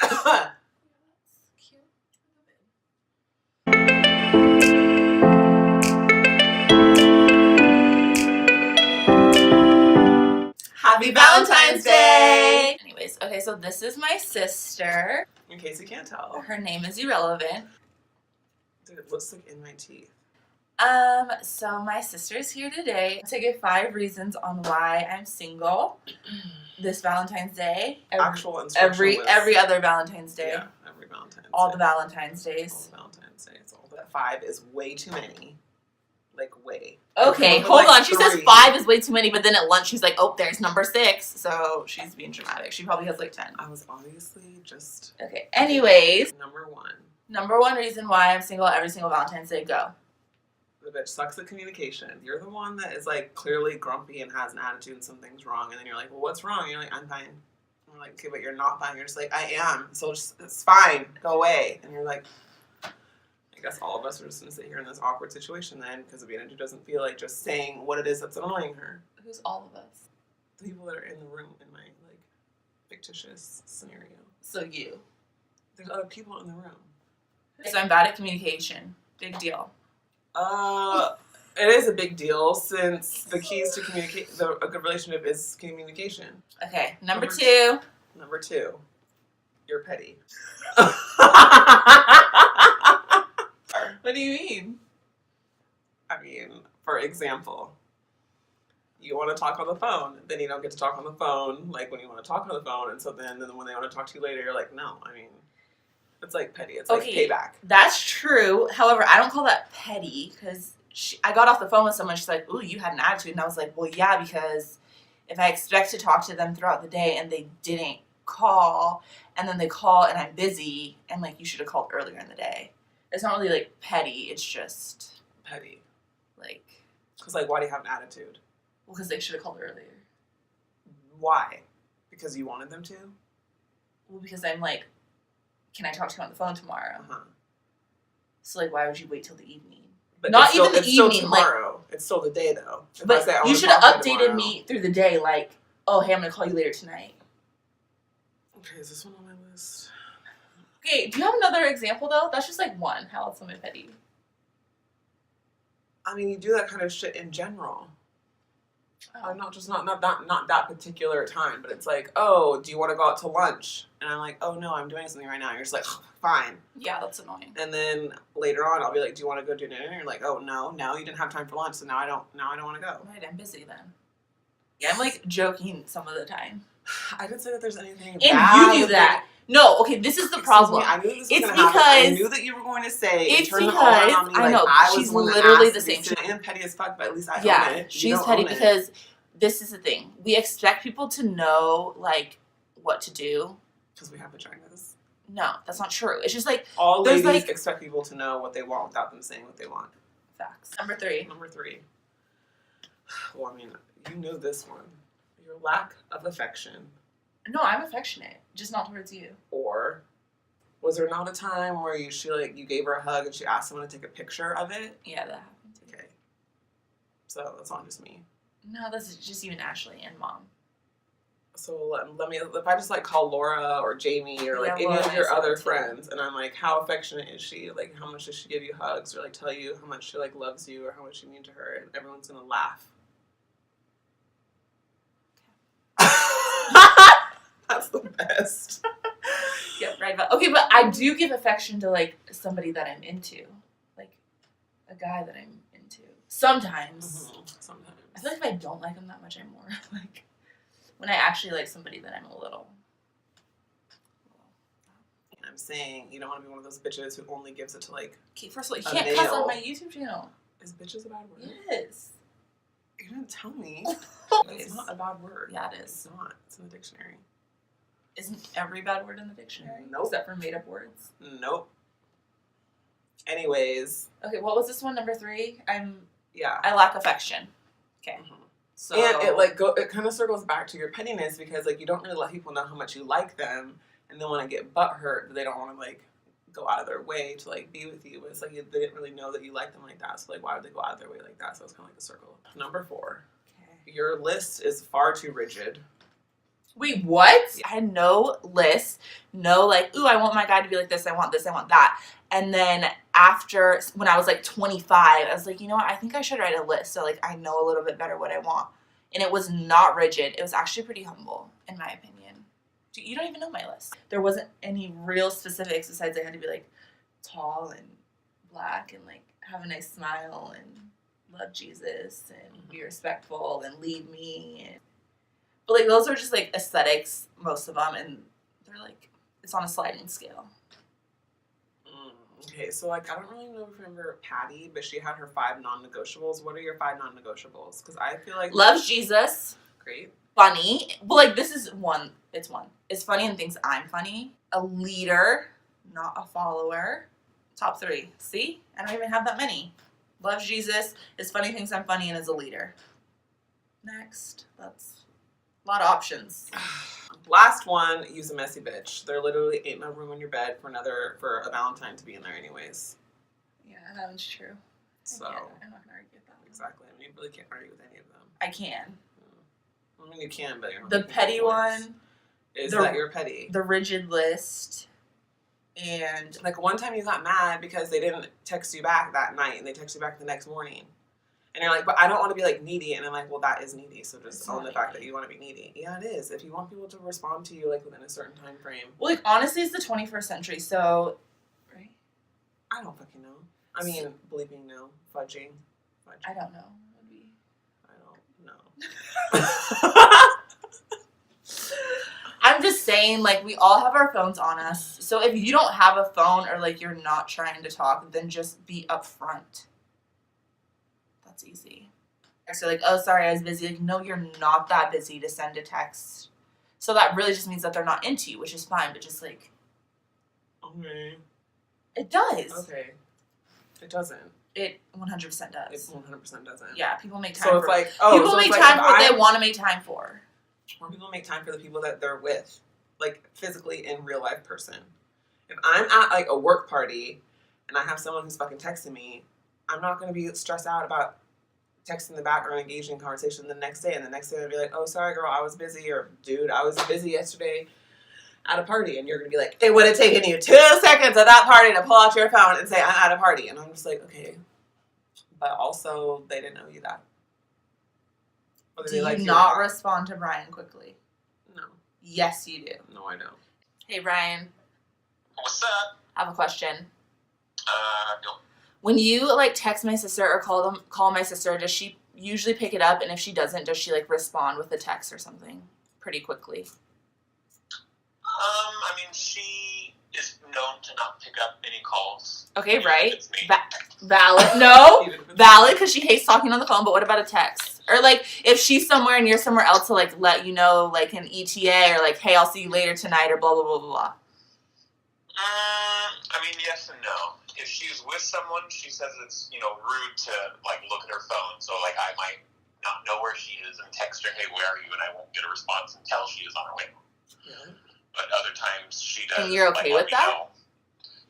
That's cute. Happy Valentine's Day! Anyways, okay, so this is my sister. In case you can't tell. Her name is irrelevant. Dude, it looks like in my teeth. So my sister's here today to give 5 reasons on why I'm single this Valentine's Day. Actual instruction every other Valentine's Day. Yeah, every Valentine's all Day. The Valentine's Days. All the Valentine's Days. All that 5 is way too many. Like, way. Okay, hold on. She says 5 is way too many, but then at lunch she's like, oh, there's number 6. So she's being dramatic. She probably has like 10. I was obviously just... Okay, anyways. Number 1. Number 1 reason why I'm single every single Valentine's Day. Go. The bitch sucks at communication. You're the one that is like clearly grumpy and has an attitude and something's wrong. And then you're like, well, what's wrong? And you're like, I'm fine. And we're like, okay, but you're not fine. You're just like, I am. So just, it's fine. Go away. And you're like... I guess all of us are just going to sit here in this awkward situation then, because Valentine doesn't feel like just saying what it is that's annoying her. Who's all of us? The people that are in the room in my, like, fictitious scenario. So you. There's other people in the room. So I'm bad at communication. Big deal. It is a big deal, since the keys to communicate, a good relationship is communication. Okay, number 2. Number 2. You're petty. What do you mean? I mean, for example, you want to talk on the phone, then you don't get to talk on the phone, like when you want to talk on the phone, and so then when they want to talk to you later, you're like, no, I mean, it's like petty. It's like payback. That's true. However, I don't call that petty, because I got off the phone with someone, she's like, ooh, you had an attitude, and I was like, well, yeah, because if I expect to talk to them throughout the day and they didn't call, and then they call and I'm busy, and like, you should have called earlier in the day. It's not really, like, petty. It's just... petty. Like... Because, like, why do you have an attitude? Well, because they should have called earlier. Why? Because you wanted them to? Well, because I'm like, can I talk to you on the phone tomorrow? Uh-huh. So, like, why would you wait till the evening? But not even the evening. It's still tomorrow. Like, it's still the day, though. If but I say, you should have updated me through the day, like, oh, hey, I'm going to call you later tonight. Okay, is this one on my list? Okay, do you have another example, though? That's just, like, one. How else am I petty? I mean, you do that kind of shit in general. Oh. Not that particular time, but it's like, oh, do you want to go out to lunch? And I'm like, oh, no, I'm doing something right now. You're just like, fine. Yeah, that's annoying. And then later on, I'll be like, do you want to go do dinner? And you're like, oh, no, you didn't have time for lunch, so now I don't want to go. Right, I'm busy then. Yeah, I'm, like, joking some of the time. I didn't say that there's anything and bad. You do that. No, okay, this is the problem. I knew this was it's gonna because happen. I knew that you were going to say it's turn because it on me, I know I she's literally the same. I am petty as fuck, but at least I own it. She's petty because this is the thing. We expect people to know like what to do because we have vaginas. No, that's not true. It's just like all ladies expect people to know what they want without them saying what they want. Facts. Number 3. Well, I mean, you know this one. Your lack of affection. No, I'm affectionate, just not towards you. Or was there not a time where you gave her a hug and she asked someone to take a picture of it? Yeah, that happened too. Okay. So that's not just me. No, that's just you and Ashley and Mom. So let me, if I just like call Laura or Jamie or like any of your other friends and I'm like, how affectionate is she? Like, how much does she give you hugs or like tell you how much she like loves you or how much you mean to her? And everyone's gonna laugh. That's the best. Yep, right. Okay, but I do give affection to like somebody that I'm into, like a guy that I'm into. Sometimes. Mm-hmm. Sometimes. I feel like if I don't like him that much, I'm more like when I actually like somebody that I'm a little. I'm saying you don't want to be one of those bitches who only gives it to like. Okay, first of all, you can't cuss on my YouTube channel. Is bitches a bad word? Yes. You didn't tell me. It's not a bad word. Yeah, it is. It's not. It's in the dictionary. Isn't every bad word in the dictionary? Nope. Except for made up words? Nope. Anyways. Okay, what was this one? Number 3? Yeah. I lack affection. Okay. Mm-hmm. So and it kind of circles back to your pettiness because like you don't really let people know how much you like them, and then when I get butthurt, they don't want to like go out of their way to like be with you. But it's like they didn't really know that you like them like that, so like why would they go out of their way like that? So it's kind of like a circle. Number 4. Okay. Your list is far too rigid. Wait, what? I had no list, no like, ooh, I want my guy to be like this, I want that. And then after, when I was like 25, I was like, you know what, I think I should write a list so like I know a little bit better what I want. And it was not rigid. It was actually pretty humble, in my opinion. You don't even know my list. There wasn't any real specifics besides I had to be like tall and black and like have a nice smile and love Jesus and be respectful and lead me. But like those are just like aesthetics, most of them, and they're like it's on a sliding scale. Okay, so like I don't really remember Patty, but she had her 5 non-negotiables. What are your 5 non-negotiables? Because I feel like loves Jesus. Great. Funny. Well, like this is one. It's one. Is funny and thinks I'm funny. A leader, not a follower. Top 3. See? I don't even have that many. Loves Jesus, is funny, thinks I'm funny, and is a leader. Next. That's a lot of options. Last one, use a messy bitch. There literally ain't no room in your bed for a Valentine to be in there anyways. Yeah, that one's true. So I'm not gonna argue with that one. Exactly. I mean, you really can't argue with any of them. I can. I mean, you can, but you're not the petty one is that you're petty. The rigid list. And like one time you got mad because they didn't text you back that night and they text you back the next morning. And you're like, but I don't want to be like needy. And I'm like, well, that is needy. So just own the fact that you want to be needy. Yeah, it is. If you want people to respond to you like within a certain time frame. Well, like honestly, it's the 21st century. So, right? I don't fucking know. I mean, bleeping no, fudging. I don't know. I don't know. I'm just saying, like, we all have our phones on us. So if you don't have a phone or, like, you're not trying to talk, then just be upfront. That's easy. So, like, oh, sorry, I was busy. Like, no, you're not that busy to send a text. So that really just means that they're not into you, which is fine. But just, like... Okay. It does. Okay. It doesn't. It 100% does. It 100% doesn't. Yeah, people make time so for... It's like, people make time for what they want to make time for. Or people make time for the people that they're with, like physically in real life person. If I'm at like a work party and I have someone who's fucking texting me, I'm not going to be stressed out about texting the back or engaging in conversation the next day. And the next day I'll be like, oh, sorry, girl, I was busy. Or, dude, I was busy yesterday at a party. And you're going to be like, it would have taken you 2 seconds at that party to pull out your phone and say, I'm at a party. And I'm just like, okay. But also, they didn't know you that. Do you not respond to Brian quickly? No. Yes, you do. No, I don't. Hey, Brian. What's up? I have a question. No. When you, like, text my sister or call my sister, does she usually pick it up? And if she doesn't, does she, like, respond with a text or something pretty quickly? I mean, she is known to not pick up any calls. Okay, right. It's me. Valid. No. Valid, because she hates talking on the phone, but what about a text? Or, like, if she's somewhere and you're somewhere else to, like, let you know, like, an ETA or, like, hey, I'll see you later tonight or blah, blah, blah, blah, blah. I mean, yes and no. If she's with someone, she says it's, rude to, like, look at her phone. So, like, I might not know where she is and text her, hey, where are you? And I won't get a response until she is on her way home. Yeah. But other times she does. And you're okay with that? Know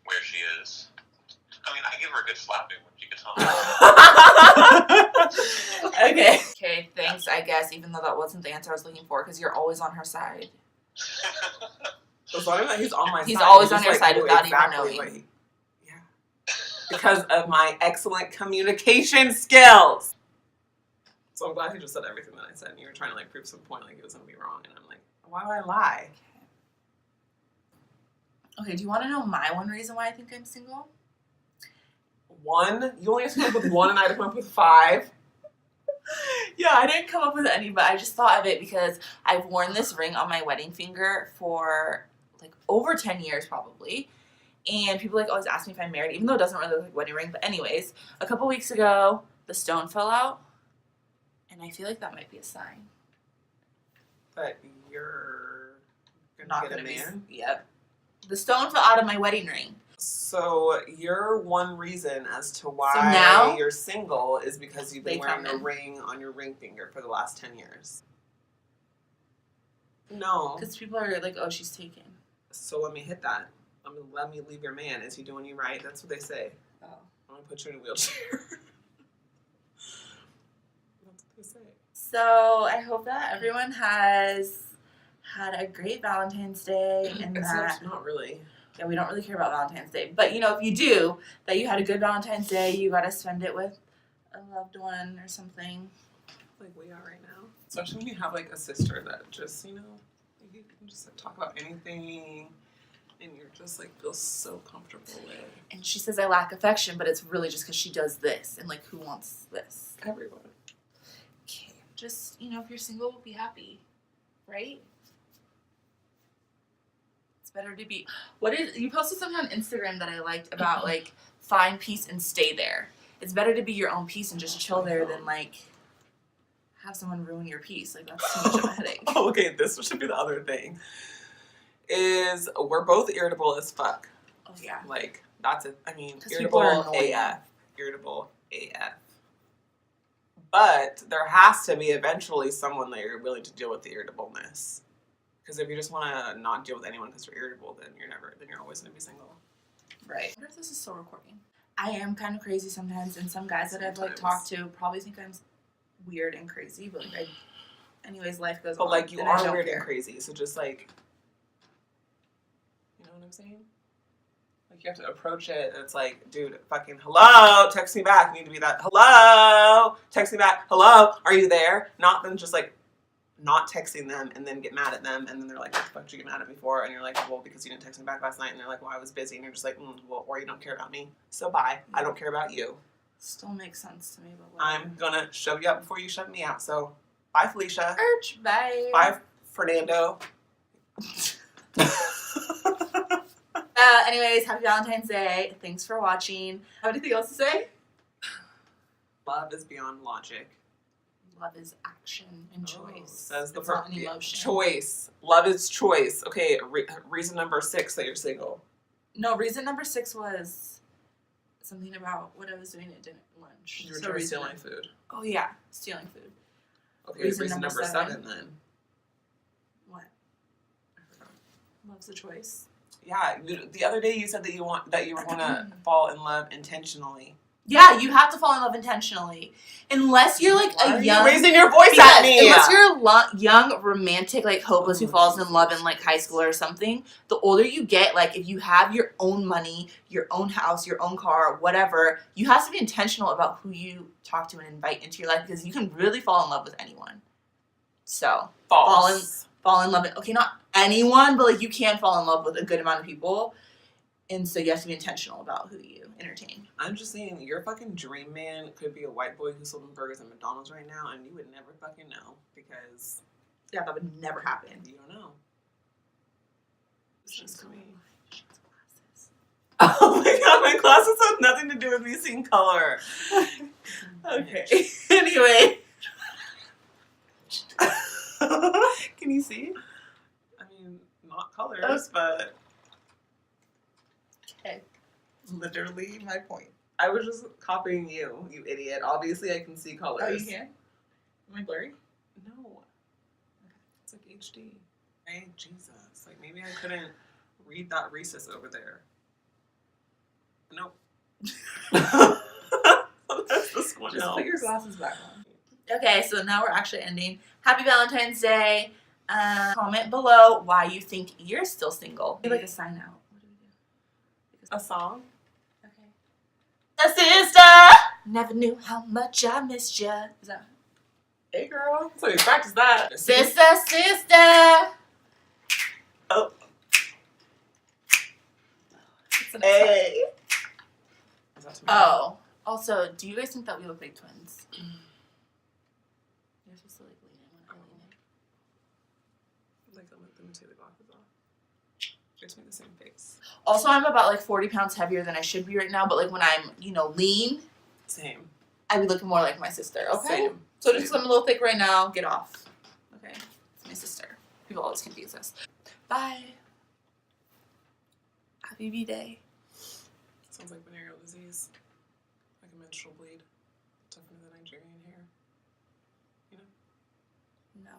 where she is. I mean, I give her a good slapping when she gets home. Okay. Okay, thanks, I guess, even though that wasn't the answer I was looking for, because you're always on her side. So it's not even that he's on my side. He's always on your like, side without exactly even knowing. Yeah. Because of my excellent communication skills. So I'm glad he just said everything that I said, and you were trying to, like, prove some point, like he was going to be wrong, and I'm like, why would I lie? Okay, do you want to know my one reason why I think I'm single? One? You only have to come up with one, and I had to come up with 5? Yeah, I didn't come up with any, but I just thought of it because I've worn this ring on my wedding finger for, like, over 10 years probably. And people, like, always ask me if I'm married, even though it doesn't really look like a wedding ring. But anyways, a couple weeks ago, the stone fell out. And I feel like that might be a sign. But you're Not gonna gonna get a man? Yep. The stone fell out of my wedding ring. So your one reason as to why now, you're single is because you've been wearing a come in. ring on your ring finger for the last 10 years. No. Because people are like, oh, she's taken. So let me hit that. Let me leave your man. Is he doing you right? That's what they say. Oh. I'm going to put you in a wheelchair. That's what they say. So I hope that everyone has had a great Valentine's Day and that Except not really. yeah, we don't really care about Valentine's Day. But you know, if you do, that you had a good Valentine's Day, you gotta spend it with a loved one or something. Like we are right now. Especially when you have like a sister that just, you know, you can just like, talk about anything and you're just like feel so comfortable with. And she says I lack affection, but it's really just because she does this and like who wants this? Everyone. Okay. Just, you know, if you're single, be happy. Right? It's better to be you posted something on Instagram that I liked about like find peace and stay there. It's better to be your own peace and just chill there than like have someone ruin your peace. Like that's too much of a headache. Oh, okay, this should be the other thing. Is we're both irritable as fuck. Oh yeah. Like that's it. I mean, 'Cause people are irritable annoying. AF. Irritable AF. But there has to be eventually someone that you're willing to deal with the irritableness. Because if you just want to not deal with anyone because you're irritable, then you're always going to be single. Right. I wonder if this is still recording. I am kind of crazy sometimes, and some guys that I've like Sometimes. talked to probably think I'm weird and crazy, but like anyways, life goes on. But like you and I are don't weird care. and crazy, so just like, you know what I'm saying? Like you have to approach it, and it's like, dude, fucking hello, text me back. You need to be that hello, text me back. Hello, are you there? Not then just like not texting them and then get mad at them, and then they're like, what the fuck did you get mad at me for? And you're like, well, because you didn't text me back last night. And they're like, well, I was busy. And you're just like, well, or you don't care about me. So bye. I don't care about you. Still makes sense to me, but whatever. I'm gonna shove you up before you shove me out. So bye, Felicia. Urge, bye. Bye, Fernando. Anyways, happy Valentine's Day. Thanks for watching. Have anything else to say? Love is beyond logic. Love is action and choice. Says the it's not an emotion. Choice. Love is choice. Okay, reason number 6 that you're single. No, reason number 6 was something about what I was doing at dinner lunch. You were stealing food. Oh yeah, stealing food. Okay, Reason reason number number 7 then. What? Love's a choice. Yeah, the other day you said that you were going to fall in love intentionally. Yeah, you have to fall in love intentionally, unless you're like Why a are young. you raising your voice at me? Unless you're a young romantic, like hopeless, who falls in love in like high school or something. The older you get, like if you have your own money, your own house, your own car, whatever, you have to be intentional about who you talk to and invite into your life because you can really fall in love with anyone. So False. fall in love. Okay, not anyone, but like you can fall in love with a good amount of people, and so you have to be intentional about who you entertain. I'm just saying, your fucking dream man could be a white boy who's selling burgers at McDonald's right now, and you would never fucking know because Yeah, that would never happen. you don't know. She's Listen to me. glasses. Oh my god, my glasses have nothing to do with me seeing color. Okay. Anyway. Can you see? I mean, not colors, but Okay. literally my point. I was just copying you, you idiot. Obviously, I can see colors. Oh, you can? Am I blurry? No. It's like HD. Hey, Jesus. Like, maybe I couldn't read that Reese's over there. Nope. That's this one Just else. put your glasses back on. Okay, so now we're actually ending. Happy Valentine's Day. Comment below why you think you're still single. Like a sign out. What do we do? A song? Okay. A sister! Never knew how much I missed ya. Is that? Hey, girl. So you practice that. Sister, sister! Oh. It's an Hey. Is that tomorrow? Oh. Also, do you guys think that we look like twins? You're supposed to like lean in when I lean in. Like, let me take the glasses off. Just make the same face. Also, I'm about like 40 pounds heavier than I should be right now, but like when I'm, lean, Same. I be looking more like my sister, okay? Same. So just 'cause I'm a little thick right now, get off. Okay? It's my sister. People always confuse us. Bye. Happy V-Day. Sounds like venereal disease. Like a menstrual bleed. Tougher than Nigerian hair. You know? No.